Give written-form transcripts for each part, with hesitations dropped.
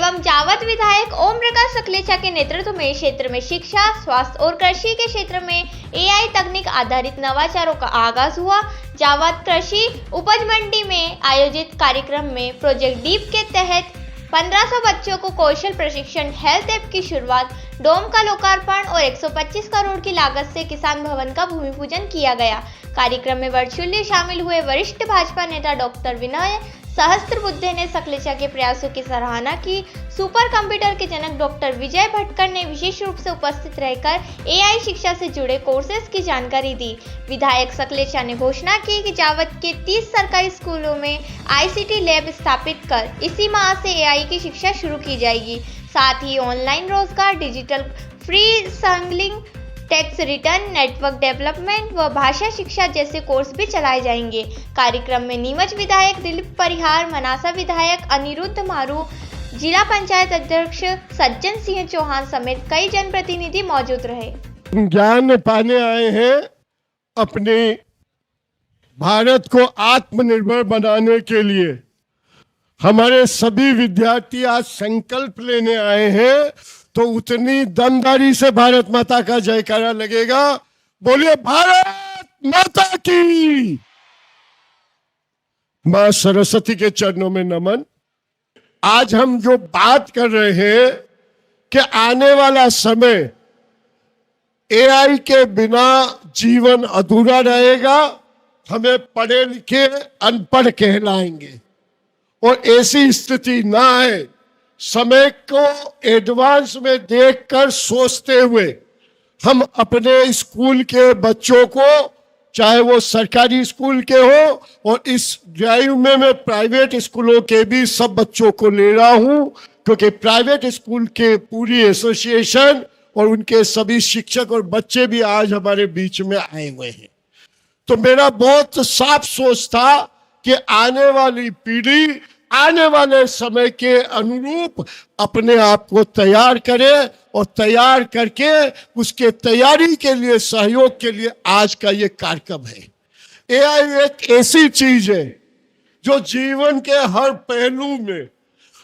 एवं जावद विधायक ओम प्रकाश सकलेचा के नेतृत्व में क्षेत्र में शिक्षा, स्वास्थ्य और कृषि के क्षेत्र में एआई तकनीक आधारित नवाचारों का आगाज हुआ। जावद कृषि उपज मंडी में आयोजित कार्यक्रम में प्रोजेक्ट डीप के तहत 1500 बच्चों को कौशल प्रशिक्षण, हेल्थ ऐप की शुरुआत, डोम का लोकार्पण और 125 करोड़ की लागत से किसान भवन का भूमि पूजन किया गया। कार्यक्रम में वर्चुअली शामिल हुए वरिष्ठ भाजपा नेता डॉक्टर विनय सहस्त्रबुद्धे ने सकलेचा के प्रयासों की सराहना की। सुपर कंप्यूटर के जनक डॉक्टर विजय भटकर ने विशेष रूप से उपस्थित रहकर एआई शिक्षा से जुड़े कोर्सेज की जानकारी दी। विधायक सकलेचा ने घोषणा की कि जावद के 30 सरकारी स्कूलों में आईसीटी लैब स्थापित कर इसी माह से एआई की शिक्षा शुरू की जाएगी। साथ ही ऑनलाइन रोजगार, डिजिटल फ्री संगलिंग, टैक्स रिटर्न, नेटवर्क डेवलपमेंट व भाषा शिक्षा जैसे कोर्स भी चलाए जाएंगे। कार्यक्रम में नीमच विधायक दिलीप परिहार, मनासा विधायक अनिरुद्ध मारू, जिला पंचायत अध्यक्ष सज्जन सिंह चौहान समेत कई जनप्रतिनिधि मौजूद रहे। ज्ञान पाने आए हैं, अपने भारत को आत्मनिर्भर बनाने के लिए हमारे सभी विद्यार्थी आज संकल्प लेने आए हैं, तो उतनी दमदारी से भारत माता का जयकारा लगेगा। बोलिए भारत माता की। मां सरस्वती के चरणों में नमन। आज हम जो बात कर रहे हैं कि आने वाला समय एआई के बिना जीवन अधूरा रहेगा, हमें पढ़े लिखे अनपढ़ कहलाएंगे और ऐसी स्थिति ना आए। समय को एडवांस में देखकर सोचते हुए हम अपने स्कूल के बच्चों को, चाहे वो सरकारी स्कूल के हो, और इस ड्राइव में मैं प्राइवेट स्कूलों के भी सब बच्चों को ले रहा हूं, क्योंकि प्राइवेट स्कूल के पूरी एसोसिएशन और उनके सभी शिक्षक और बच्चे भी आज हमारे बीच में आए हुए हैं। तो मेरा बहुत साफ सोच था कि आने वाली पीढ़ी आने वाले समय के अनुरूप अपने आप को तैयार करे, और तैयार करके उसके तैयारी के लिए, सहयोग के लिए आज का ये कार्यक्रम है। एआई एक ऐसी चीज है जो जीवन के हर पहलू में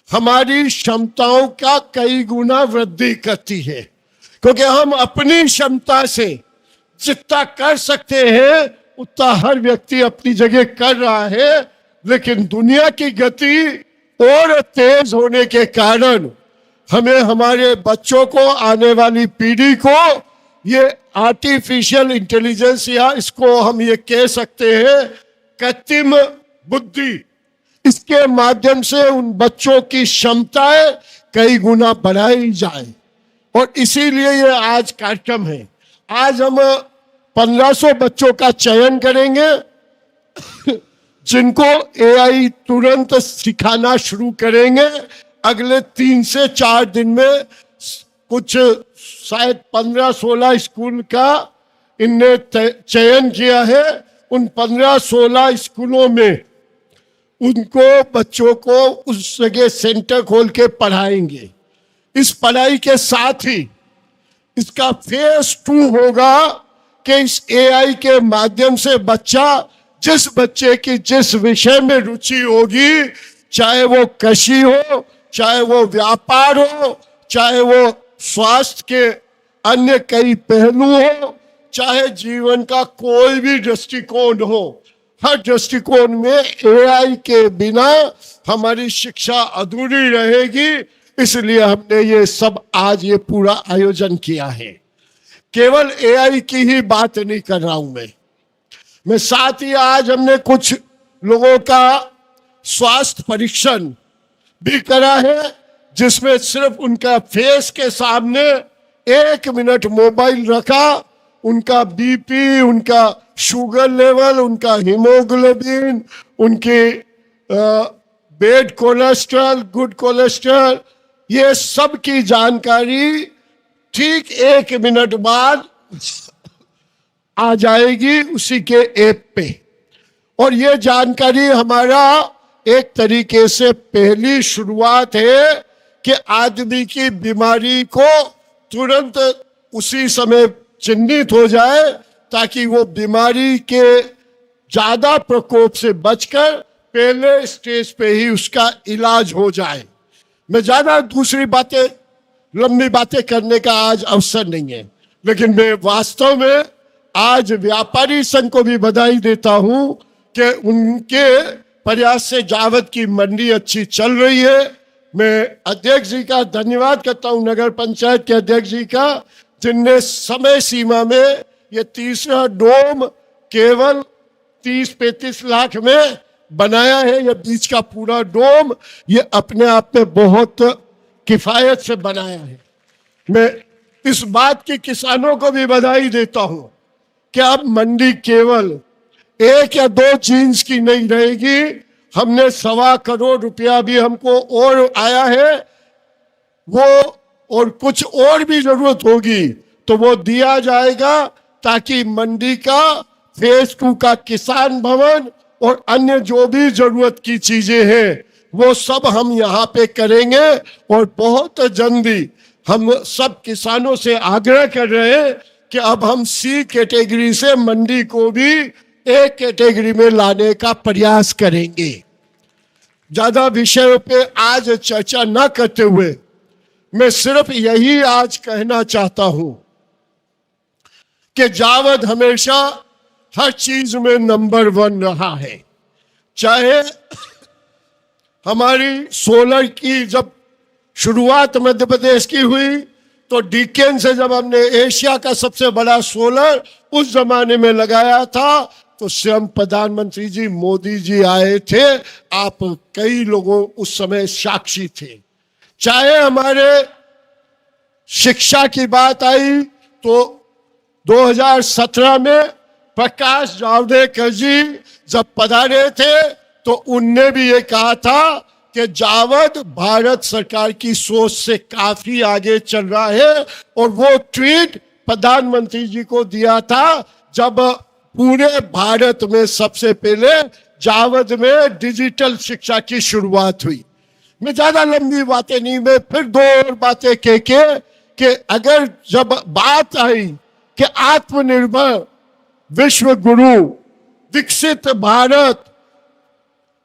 हमारी क्षमताओं का कई गुना वृद्धि करती है, क्योंकि हम अपनी क्षमता से जितना कर सकते हैं उतना हर व्यक्ति अपनी जगह कर रहा है, लेकिन दुनिया की गति और तेज होने के कारण हमें हमारे बच्चों को, आने वाली पीढ़ी को, ये आर्टिफिशियल इंटेलिजेंस, या इसको हम ये कह सकते हैं कृत्रिम बुद्धि, इसके माध्यम से उन बच्चों की क्षमताएं कई गुना बढ़ाई जाए। और इसीलिए ये आज कार्यक्रम है। आज हम 1500 बच्चों का चयन करेंगे जिनको एआई तुरंत सिखाना शुरू करेंगे। अगले 3 से 4 दिन में कुछ शायद 15-16 स्कूल का इनने चयन किया है। उन 15-16 स्कूलों में उनको बच्चों को उस जगह सेंटर खोल के पढ़ाएंगे। इस पढ़ाई के साथ ही इसका फेज 2 होगा कि इस एआई के माध्यम से बच्चा, जिस बच्चे की जिस विषय में रुचि होगी, चाहे वो कृषि हो, चाहे वो व्यापार हो, चाहे वो स्वास्थ्य के अन्य कई पहलू हो, चाहे जीवन का कोई भी दृष्टिकोण हो, हर दृष्टिकोण में एआई के बिना हमारी शिक्षा अधूरी रहेगी। इसलिए हमने ये सब आज ये पूरा आयोजन किया है। केवल एआई की ही बात नहीं कर रहा हूं मैं साथ ही आज हमने कुछ लोगों का स्वास्थ्य परीक्षण भी करा है, जिसमें सिर्फ उनका फेस के सामने 1 मिनट मोबाइल रखा, उनका बीपी, उनका शुगर लेवल, उनका हीमोग्लोबिन, उनके बैड कोलेस्ट्रॉल, गुड कोलेस्ट्रॉल, ये सब की जानकारी ठीक 1 मिनट बाद आ जाएगी उसी के ऐप पे। और ये जानकारी हमारा एक तरीके से पहली शुरुआत है कि आदमी की बीमारी को तुरंत उसी समय चिन्हित हो जाए, ताकि वो बीमारी के ज्यादा प्रकोप से बचकर पहले स्टेज पे ही उसका इलाज हो जाए। मैं ज्यादा दूसरी बातें, लंबी बातें करने का आज अवसर नहीं है, लेकिन मैं वास्तव में आज व्यापारी संघ को भी बधाई देता हूं कि उनके प्रयास से जावद की मंडी अच्छी चल रही है। मैं अध्यक्ष जी का धन्यवाद करता हूं, नगर पंचायत के अध्यक्ष जी का, जिनने समय सीमा में ये तीसरा डोम केवल 30-35 लाख में बनाया है। ये बीच का पूरा डोम ये अपने आप में बहुत किफायत से बनाया है। मैं इस बात की किसानों को भी बधाई देता हूं कि अब मंडी केवल 1 या 2 जीन्स की नहीं रहेगी। हमने 1.25 करोड़ रुपया भी हमको और आया है, वो और कुछ और भी जरूरत होगी तो वो दिया जाएगा, ताकि मंडी का फेज 2 का किसान भवन और अन्य जो भी जरूरत की चीजें हैं वो सब हम यहाँ पे करेंगे। और बहुत जल्दी हम सब किसानों से आग्रह कर रहे हैं कि अब हम C कैटेगरी से मंडी को भी A कैटेगरी में लाने का प्रयास करेंगे। ज्यादा विषयों पे आज चर्चा न करते हुए मैं सिर्फ यही आज कहना चाहता हूं कि जावद हमेशा हर चीज में नंबर 1 रहा है। चाहे हमारी सोलर की जब शुरुआत मध्य प्रदेश की हुई तो डीकेन से जब हमने एशिया का सबसे बड़ा सोलर उस जमाने में लगाया था तो स्वयं प्रधानमंत्री जी मोदी जी आए थे। आप कई लोगों उस समय साक्षी थे। चाहे हमारे शिक्षा की बात आई तो 2017 में प्रकाश जावड़ेकर जी जब पधारे थे तो उनने भी ये कहा था कि जावद भारत सरकार की सोच से काफी आगे चल रहा है। और वो ट्वीट प्रधानमंत्री जी को दिया था जब पूरे भारत में सबसे पहले जावद में डिजिटल शिक्षा की शुरुआत हुई। मैं ज्यादा लंबी बातें नहीं, मैं फिर 2 और बातें कह के कि अगर जब बात आई कि आत्मनिर्भर विश्व गुरु, विकसित भारत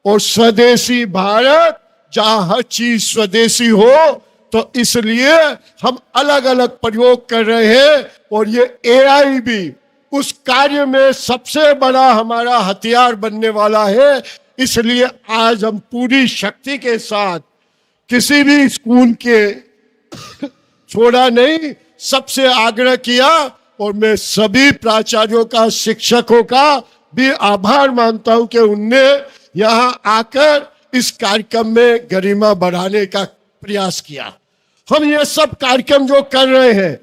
और स्वदेशी भारत, जहां हर चीज स्वदेशी हो, तो इसलिए हम अलग अलग प्रयोग कर रहे हैं। और ये AI भी उस कार्य में सबसे बड़ा हमारा हथियार बनने वाला है। इसलिए आज हम पूरी शक्ति के साथ किसी भी स्कूल के छोड़ा नहीं, सबसे आग्रह किया। और मैं सभी प्राचार्यों का, शिक्षकों का भी आभार मानता हूं कि उनने यहां आकर इस कार्यक्रम में गरिमा बढ़ाने का प्रयास किया। हम ये सब कार्यक्रम जो कर रहे हैं,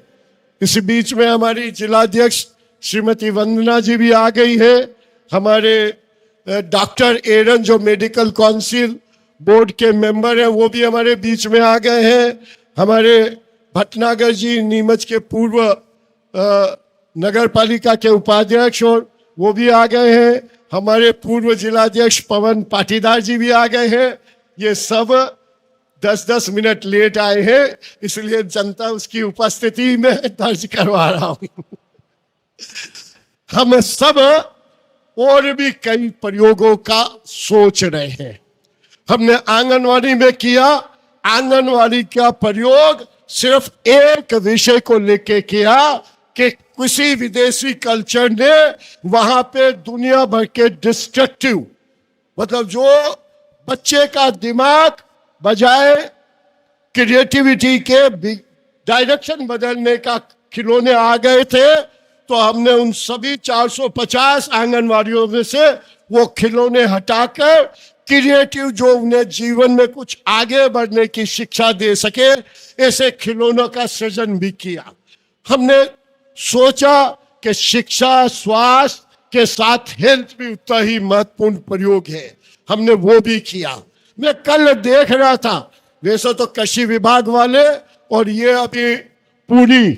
इस बीच में हमारी जिलाध्यक्ष श्रीमती वंदना जी भी आ गई है। हमारे डॉक्टर एरन जो मेडिकल काउंसिल बोर्ड के मेंबर हैं वो भी हमारे बीच में आ गए हैं। हमारे भटनागर जी नीमच के पूर्व नगर पालिका के उपाध्यक्ष और वो भी आ गए हैं। हमारे पूर्व जिलाध्यक्ष पवन पाटीदार जी भी आ गए हैं। ये सब 10-10 मिनट लेट आए हैं, इसलिए जनता उसकी उपस्थिति में दर्ज करवा रहा हूं। हम सब और भी कई प्रयोगों का सोच रहे हैं। हमने आंगनवाड़ी में किया। आंगनवाड़ी का प्रयोग सिर्फ एक विषय को लेके किया कि किसी विदेशी कल्चर ने वहां पे दुनिया भर के डिस्ट्रक्टिव, मतलब जो बच्चे का दिमाग बजाय क्रिएटिविटी के डायरेक्शन बदलने का खिलौने आ गए थे, तो हमने उन सभी 450 आंगनवाड़ियों में से वो खिलौने हटाकर क्रिएटिव, जो उन्हें जीवन में कुछ आगे बढ़ने की शिक्षा दे सके, ऐसे खिलौनों का सृजन भी किया। हमने सोचा कि शिक्षा, स्वास्थ्य के साथ हेल्थ भी उतना ही महत्वपूर्ण प्रयोग है, हमने वो भी किया। मैं कल देख रहा था, वैसे तो कृषि विभाग वाले और ये अभी पूरी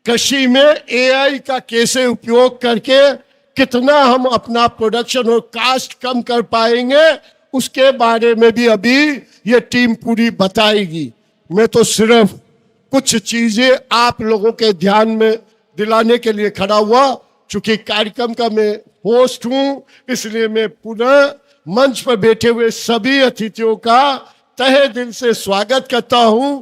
कृषि में AI का कैसे उपयोग करके कितना हम अपना प्रोडक्शन और कास्ट कम कर पाएंगे, उसके बारे में भी अभी ये टीम पूरी बताएगी। मैं तो सिर्फ कुछ चीजें आप लोगों के ध्यान में दिलाने के लिए खड़ा हुआ। चूंकि कार्यक्रम का मैं होस्ट हूं, इसलिए मैं पुनः मंच पर बैठे हुए सभी अतिथियों का तहे दिल से स्वागत करता हूं।